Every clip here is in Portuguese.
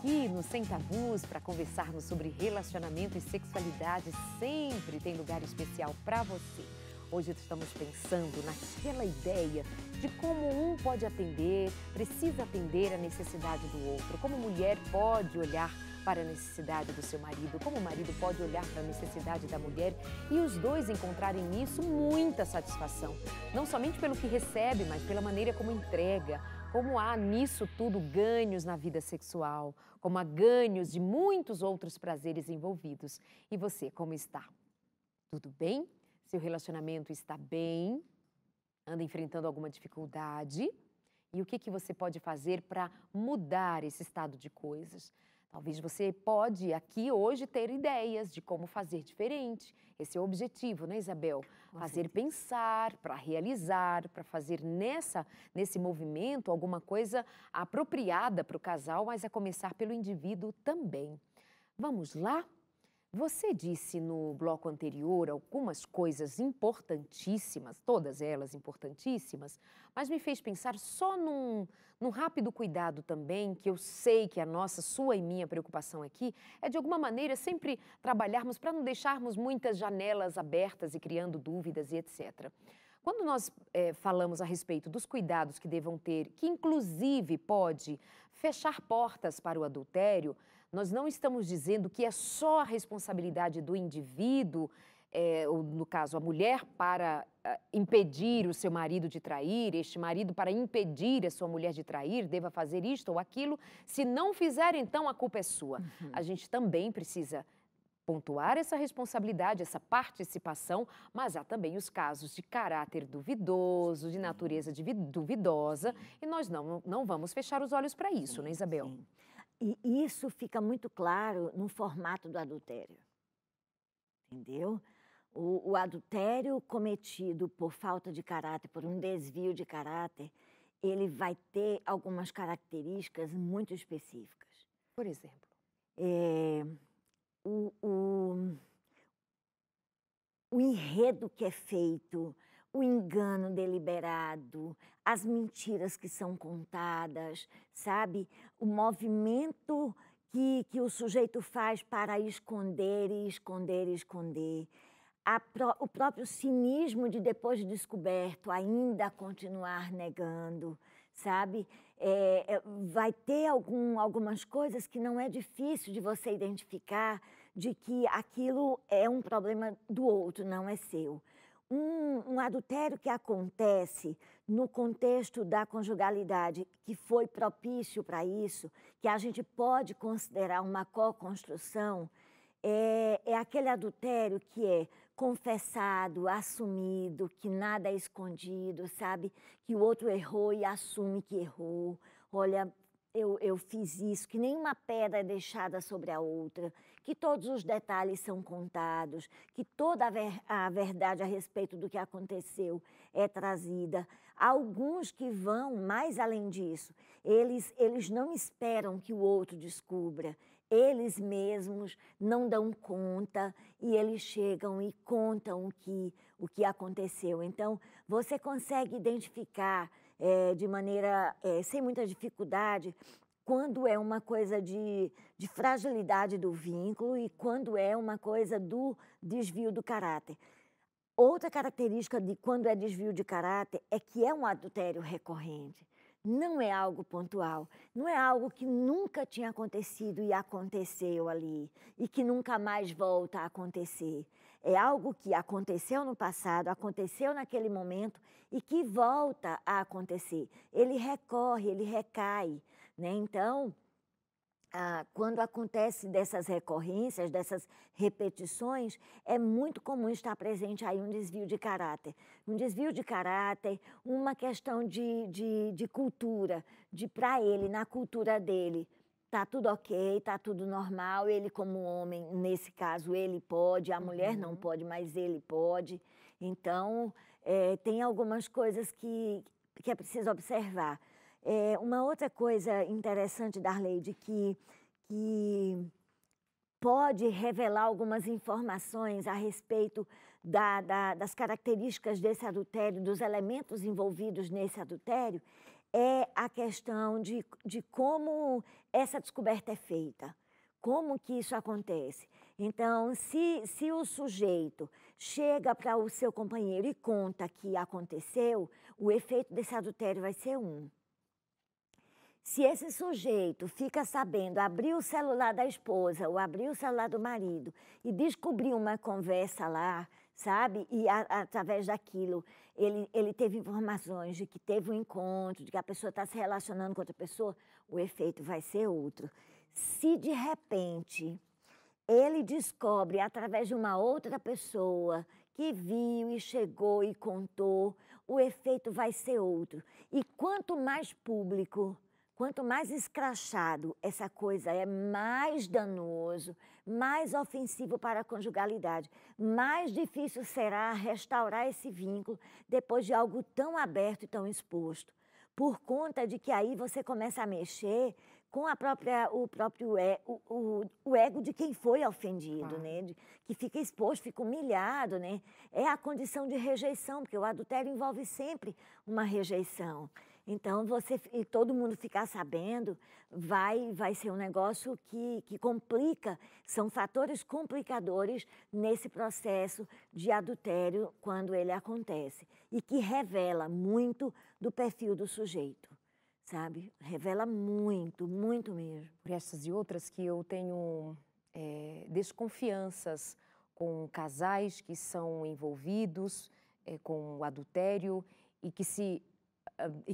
aqui no Sem Tabus para conversarmos sobre relacionamento e sexualidade. Sempre tem lugar especial para você. Hoje estamos pensando naquela ideia de como um pode atender, precisa atender a necessidade do outro, como mulher pode olhar para a necessidade do seu marido, como o marido pode olhar para a necessidade da mulher e os dois encontrarem nisso muita satisfação, não somente pelo que recebe, mas pela maneira como entrega, como há nisso tudo ganhos na vida sexual, como há ganhos de muitos outros prazeres envolvidos. E você, como está? Tudo bem? Seu relacionamento está bem? Anda enfrentando alguma dificuldade? E o que você pode fazer para mudar esse estado de coisas? Talvez você pode aqui hoje ter ideias de como fazer diferente. Esse é o objetivo, né, Isabel? Fazer pensar, para realizar, para fazer nesse movimento alguma coisa apropriada para o casal, mas a começar pelo indivíduo também. Vamos lá? Você disse no bloco anterior algumas coisas importantíssimas, todas elas importantíssimas, mas me fez pensar só num rápido cuidado também, que eu sei que a nossa, sua e minha preocupação aqui é de alguma maneira sempre trabalharmos para não deixarmos muitas janelas abertas e criando dúvidas e etc. Quando nós falamos a respeito dos cuidados que devam ter, que inclusive pode fechar portas para o adultério, nós não estamos dizendo que é só a responsabilidade do indivíduo, ou no caso a mulher, para impedir o seu marido de trair, este marido para impedir a sua mulher de trair, deva fazer isto ou aquilo. Se não fizer, então a culpa é sua. A gente também precisa pontuar essa responsabilidade, essa participação, mas há também os casos de caráter duvidoso, de natureza duvidosa, e nós não vamos fechar os olhos para isso, né, Isabel? Sim. E isso fica muito claro no formato do adultério, entendeu? O adultério cometido por falta de caráter, por um desvio de caráter, ele vai ter algumas características muito específicas. Por exemplo? O enredo que é feito, o engano deliberado, as mentiras que são contadas, sabe? O movimento que o sujeito faz para esconder e esconder e esconder. O próprio cinismo de, depois de descoberto, ainda continuar negando, sabe? Vai ter algumas coisas que não é difícil de você identificar, de que aquilo é um problema do outro, não é seu. Um adultério que acontece no contexto da conjugalidade, que foi propício para isso, que a gente pode considerar uma co-construção, é aquele adultério que é confessado, assumido, que nada é escondido, sabe? Que o outro errou e assume que errou. Olha, eu fiz isso, que nenhuma pedra é deixada sobre a outra, que todos os detalhes são contados, que toda a verdade a respeito do que aconteceu é trazida. Há alguns que vão mais além disso. Eles não esperam que o outro descubra. Eles mesmos não dão conta e eles chegam e contam o que aconteceu. Então, você consegue identificar de maneira, sem muita dificuldade, quando é uma coisa de fragilidade do vínculo e quando é uma coisa do desvio do caráter. Outra característica de quando é desvio de caráter é que é um adultério recorrente. Não é algo pontual, não é algo que nunca tinha acontecido e aconteceu ali e que nunca mais volta a acontecer. É algo que aconteceu no passado, aconteceu naquele momento e que volta a acontecer. Ele recorre, ele recai, né? Então, quando acontece dessas recorrências, dessas repetições, é muito comum estar presente aí um desvio de caráter. Um desvio de caráter, uma questão de cultura, para ele, na cultura dele, tá tudo ok, tá tudo normal, ele como homem, nesse caso, ele pode, a mulher não pode, mas ele pode. Então, tem algumas coisas que é preciso observar. Uma outra coisa interessante, Darleide, que pode revelar algumas informações a respeito das características desse adultério, dos elementos envolvidos nesse adultério, é a questão de como essa descoberta é feita, como que isso acontece. Então, se o sujeito chega para o seu companheiro e conta que aconteceu, o efeito desse adultério vai ser um. Se esse sujeito fica sabendo, abrir o celular da esposa ou abrir o celular do marido e descobrir uma conversa lá, sabe? E através daquilo ele teve informações de que teve um encontro, de que a pessoa está se relacionando com outra pessoa, o efeito vai ser outro. Se de repente ele descobre através de uma outra pessoa que viu e chegou e contou, o efeito vai ser outro. E quanto mais público, quanto mais escrachado essa coisa é, mais danoso, mais ofensivo para a conjugalidade, mais difícil será restaurar esse vínculo depois de algo tão aberto e tão exposto. Por conta de que aí você começa a mexer com o ego de quem foi ofendido, né? Que fica exposto, fica humilhado, né? É a condição de rejeição, porque o adultério envolve sempre uma rejeição. Então, e todo mundo ficar sabendo, vai ser um negócio que complica, são fatores complicadores nesse processo de adultério quando ele acontece. E que revela muito do perfil do sujeito, sabe? Revela muito, muito mesmo. Por essas e outras que eu tenho desconfianças com casais que são envolvidos com o adultério e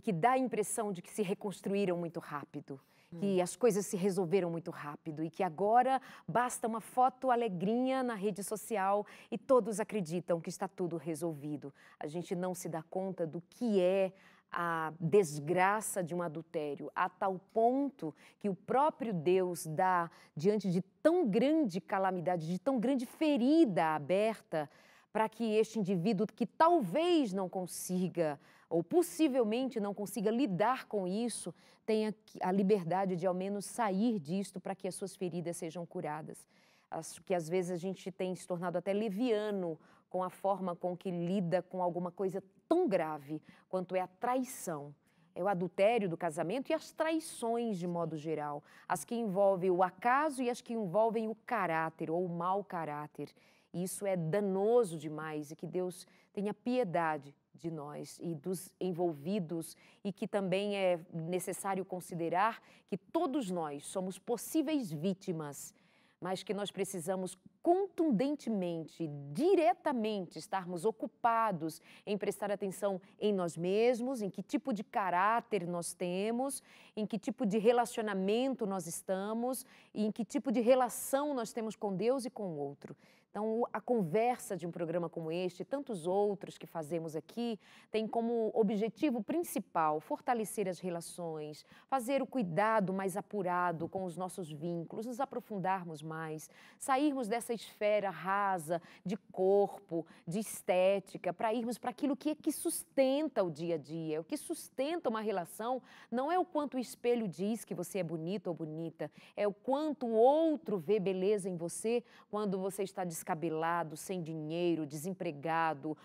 que dá a impressão de que se reconstruíram muito rápido, que as coisas se resolveram muito rápido e que agora basta uma foto alegrinha na rede social e todos acreditam que está tudo resolvido. A gente não se dá conta do que é a desgraça de um adultério, a tal ponto que o próprio Deus dá, diante de tão grande calamidade, de tão grande ferida aberta, para que este indivíduo que talvez não consiga, ou possivelmente não consiga lidar com isso, tenha a liberdade de ao menos sair disto para que as suas feridas sejam curadas. Acho que às vezes a gente tem se tornado até leviano com a forma com que lida com alguma coisa tão grave quanto é a traição. É o adultério do casamento e as traições de modo geral, as que envolvem o acaso e as que envolvem o caráter ou o mau caráter. Isso é danoso demais e que Deus tenha piedade de nós e dos envolvidos e que também é necessário considerar que todos nós somos possíveis vítimas, mas que nós precisamos contundentemente, diretamente estarmos ocupados em prestar atenção em nós mesmos, em que tipo de caráter nós temos, em que tipo de relacionamento nós estamos e em que tipo de relação nós temos com Deus e com o outro. Então, a conversa de um programa como este, e tantos outros que fazemos aqui, tem como objetivo principal fortalecer as relações, fazer o cuidado mais apurado com os nossos vínculos, nos aprofundarmos mais, sairmos dessa esfera rasa de corpo, de estética, para irmos para aquilo que sustenta o dia a dia. O que sustenta uma relação não é o quanto o espelho diz que você é bonito ou bonita, é o quanto o outro vê beleza em você quando você está descabelado, sem dinheiro, desempregado,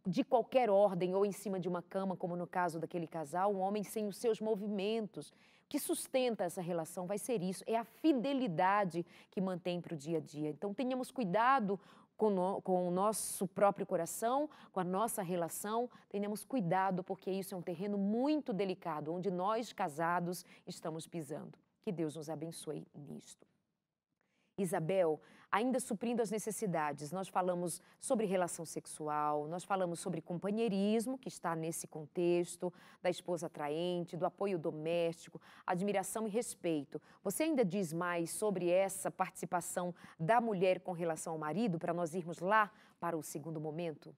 de qualquer ordem ou em cima de uma cama, como no caso daquele casal, um homem sem os seus movimentos. O que sustenta essa relação vai ser isso, é a fidelidade que mantém para o dia a dia. Então, tenhamos cuidado com o nosso próprio coração, com a nossa relação, tenhamos cuidado, porque isso é um terreno muito delicado, onde nós, casados, estamos pisando. Que Deus nos abençoe nisto. Isabel, ainda suprindo as necessidades, nós falamos sobre relação sexual, nós falamos sobre companheirismo, que está nesse contexto, da esposa atraente, do apoio doméstico, admiração e respeito. Você ainda diz mais sobre essa participação da mulher com relação ao marido, para nós irmos lá para o segundo momento?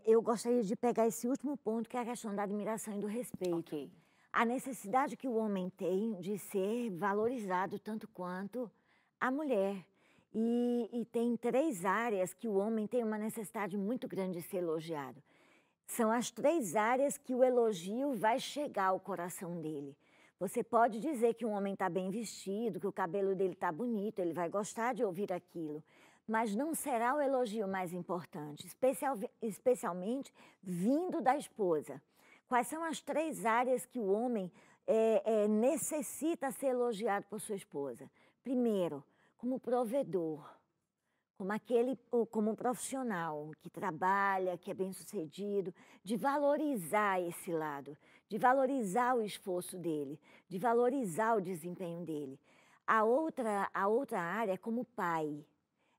Eu gostaria de pegar esse último ponto, que é a questão da admiração e do respeito. Ok. A necessidade que o homem tem de ser valorizado tanto quanto a mulher. E tem 3 áreas que o homem tem uma necessidade muito grande de ser elogiado. São as 3 áreas que o elogio vai chegar ao coração dele. Você pode dizer que um homem está bem vestido, que o cabelo dele está bonito, ele vai gostar de ouvir aquilo, mas não será o elogio mais importante, especialmente vindo da esposa. Quais são as 3 áreas que o homem necessita ser elogiado por sua esposa? Primeiro, como provedor, como um profissional que trabalha, que é bem-sucedido, de valorizar esse lado, de valorizar o esforço dele, de valorizar o desempenho dele. A outra área é como pai.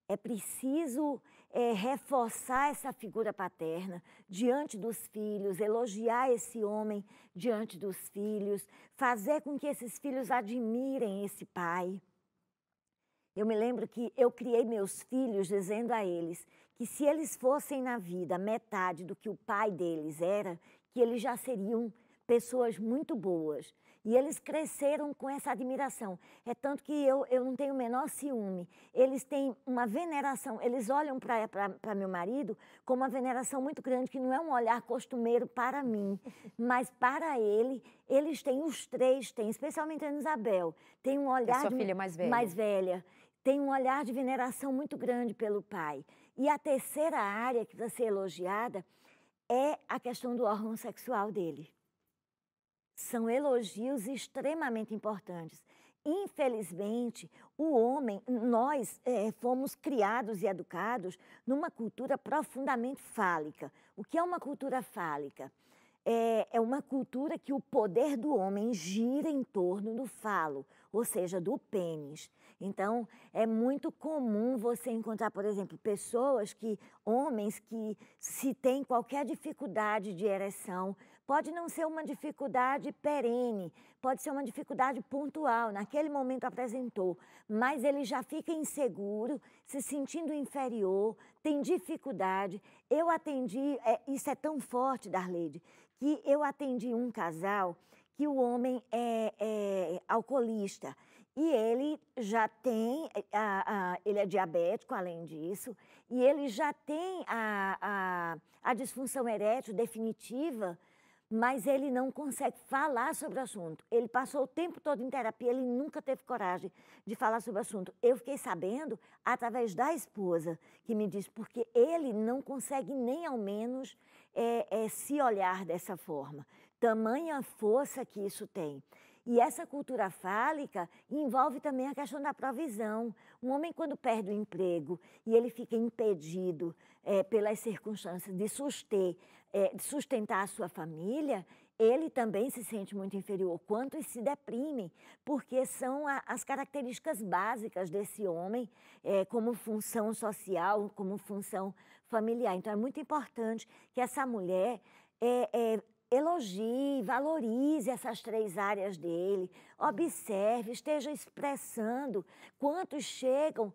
É preciso reforçar essa figura paterna diante dos filhos, elogiar esse homem diante dos filhos, fazer com que esses filhos admirem esse pai. Eu me lembro que eu criei meus filhos dizendo a eles que se eles fossem na vida metade do que o pai deles era, que eles já seriam pessoas muito boas. E eles cresceram com essa admiração. É tanto que eu não tenho o menor ciúme. Eles têm uma veneração, eles olham para meu marido com uma veneração muito grande, que não é um olhar costumeiro para mim, mas para ele, eles têm, os 3 têm, especialmente a Isabel, tem um olhar... É sua filha mais velha? Mais velha. Tem um olhar de veneração muito grande pelo pai. E a terceira área que precisa ser elogiada é a questão do órgão sexual dele. São elogios extremamente importantes. Infelizmente, o homem, nós fomos criados e educados numa cultura profundamente fálica. O que é uma cultura fálica? É uma cultura que o poder do homem gira em torno do falo, ou seja, do pênis. Então, é muito comum você encontrar, por exemplo, homens que, se têm qualquer dificuldade de ereção, pode não ser uma dificuldade perene, pode ser uma dificuldade pontual, naquele momento apresentou, mas ele já fica inseguro, se sentindo inferior, tem dificuldade. Eu atendi, isso é tão forte, Darleide, que eu atendi um casal que o homem é alcoolista e ele já tem, ele é diabético além disso, e ele já tem a disfunção erétil definitiva, mas ele não consegue falar sobre o assunto. Ele passou o tempo todo em terapia, ele nunca teve coragem de falar sobre o assunto. Eu fiquei sabendo através da esposa, que me disse, porque ele não consegue nem ao menos se olhar dessa forma. Tamanha força que isso tem. E essa cultura fálica envolve também a questão da provisão. Um homem, quando perde o emprego e ele fica impedido pelas circunstâncias de sustentar a sua família, ele também se sente muito inferior. Quantos se deprimem, porque são as características básicas desse homem como função social, como função familiar. Então, é muito importante que essa mulher elogie, valorize essas 3 áreas dele, observe, esteja expressando. Quantos chegam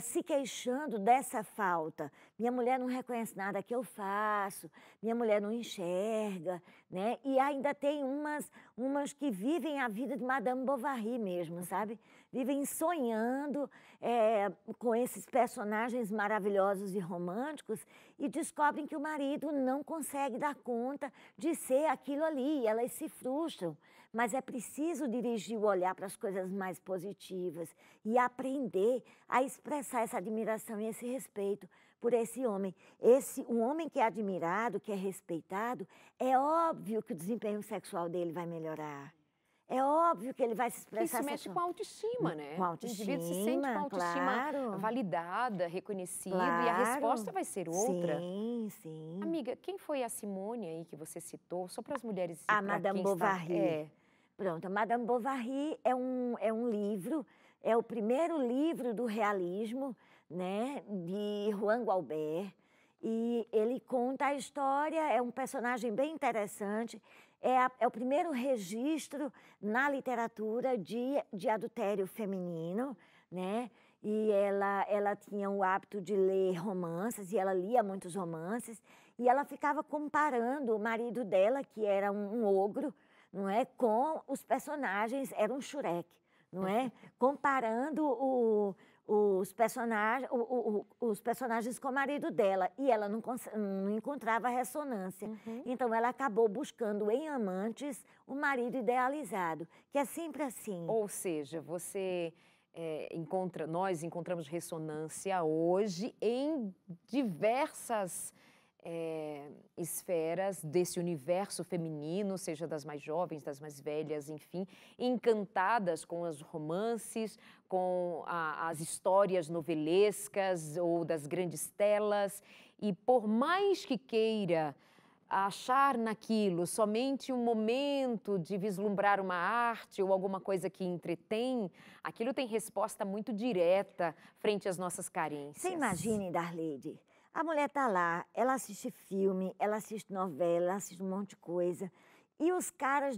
se queixando dessa falta? Minha mulher não reconhece nada que eu faço, minha mulher não enxerga, né? E ainda tem umas que vivem a vida de Madame Bovary mesmo, sabe? Vivem sonhando com esses personagens maravilhosos e românticos e descobrem que o marido não consegue dar conta de ser aquilo ali, e elas se frustram. Mas é preciso dirigir o olhar para as coisas mais positivas e aprender a expressar essa admiração e esse respeito por esse homem. Um homem que é admirado, que é respeitado, é óbvio que o desempenho sexual dele vai melhorar. É óbvio que ele vai se expressar... Isso mexe com a autoestima, né? Com a autoestima, o indivíduo se sente com a autoestima claro, validada, reconhecida, claro, e a resposta vai ser outra. Sim, sim. Amiga, quem foi a Simone aí que você citou? Só para as mulheres... A Madame Bovary. Pronto, a Madame Bovary é um livro, é o primeiro livro do realismo, né, de Juan Gualbert, e ele conta a história, é um personagem bem interessante, é o primeiro registro na literatura de adultério feminino, né? E ela tinha o hábito de ler romances, e ela lia muitos romances, e ela ficava comparando o marido dela, que era um ogro, não é, com os personagens, era um Shrek, não é? Comparando os personagens com o marido dela, e ela não encontrava ressonância. Então, ela acabou buscando em amantes o marido idealizado, que é sempre assim. Ou seja, nós encontramos ressonância hoje em diversas esferas desse universo feminino, seja das mais jovens, das mais velhas, enfim, encantadas com os romances, com as histórias novelescas ou das grandes telas, e por mais que queira achar naquilo somente um momento de vislumbrar uma arte ou alguma coisa que entretém, aquilo tem resposta muito direta frente às nossas carências. Você imagine, Darleide, a mulher está lá, ela assiste filme, ela assiste novela, ela assiste um monte de coisa, e os caras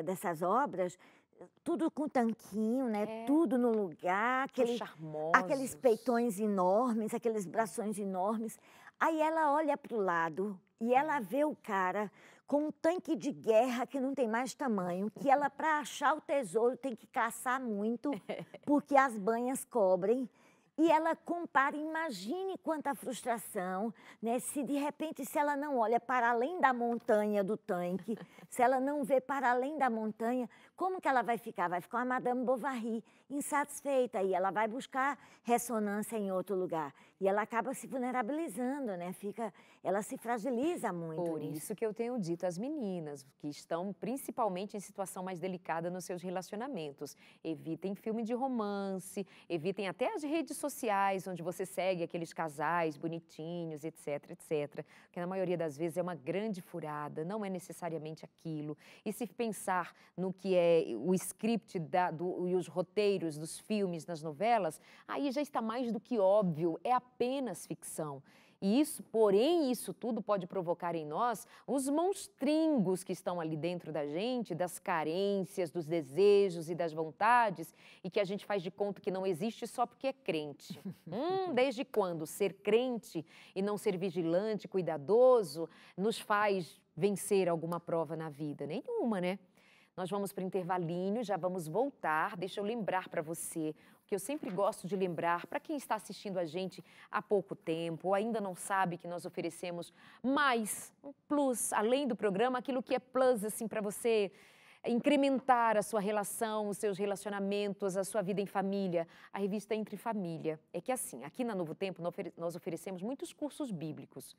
dessas obras, tudo com tanquinho, né? Tudo no lugar, aqueles peitões enormes, aqueles brações enormes. Aí ela olha para o lado e ela vê o cara com um tanque de guerra que não tem mais tamanho, que ela, para achar o tesouro, tem que caçar muito, porque as banhas cobrem. E ela compara, imagine quanta frustração, né? Se de repente, se ela não olha para além da montanha do tanque, se ela não vê para além da montanha, como que ela vai ficar? Vai ficar uma Madame Bovary, insatisfeita, e ela vai buscar ressonância em outro lugar. E ela acaba se vulnerabilizando, né? Ela se fragiliza muito. Por isso que eu tenho dito às meninas, que estão principalmente em situação mais delicada nos seus relacionamentos. Evitem filme de romance, evitem até as redes sociais, onde você segue aqueles casais bonitinhos, etc, etc. Que na maioria das vezes é uma grande furada, não é necessariamente aquilo. E se pensar no que é o script e os roteiros dos filmes, das novelas, aí já está mais do que óbvio, é apenas ficção. E isso, porém, isso tudo pode provocar em nós os monstringos que estão ali dentro da gente, das carências, dos desejos e das vontades, e que a gente faz de conta que não existe só porque é crente. Desde quando ser crente e não ser vigilante, cuidadoso, nos faz vencer alguma prova na vida? Nenhuma, né? Nós vamos para o intervalinho, já vamos voltar. Deixa eu lembrar para você, o que eu sempre gosto de lembrar, para quem está assistindo a gente há pouco tempo, ou ainda não sabe que nós oferecemos mais, um plus, além do programa, aquilo que é plus, assim, para você incrementar a sua relação, os seus relacionamentos, a sua vida em família, a revista Entre Família. É que assim, aqui na Novo Tempo nós oferecemos muitos cursos bíblicos.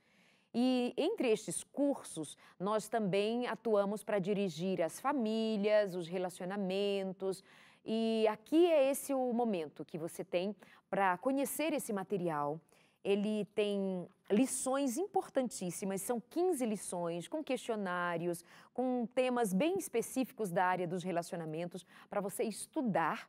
E entre estes cursos, nós também atuamos para dirigir as famílias, os relacionamentos. E aqui é esse o momento que você tem para conhecer esse material. Ele tem lições importantíssimas, são 15 lições, com questionários, com temas bem específicos da área dos relacionamentos, para você estudar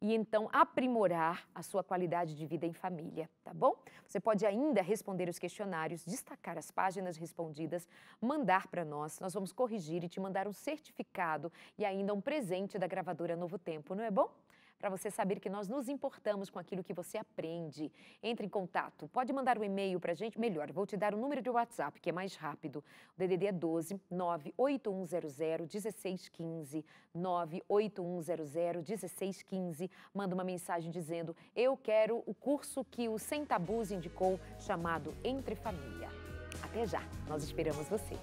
e então aprimorar a sua qualidade de vida em família, tá bom? Você pode ainda responder os questionários, destacar as páginas respondidas, mandar para nós vamos corrigir e te mandar um certificado e ainda um presente da gravadora Novo Tempo, não é bom? Para você saber que nós nos importamos com aquilo que você aprende. Entre em contato, pode mandar um e-mail para a gente, melhor, vou te dar o número de WhatsApp, que é mais rápido. O DDD é 12 98100 1615, 98100 1615. Manda uma mensagem dizendo, eu quero o curso que o Sem Tabus indicou, chamado Entre Família. Até já, nós esperamos você.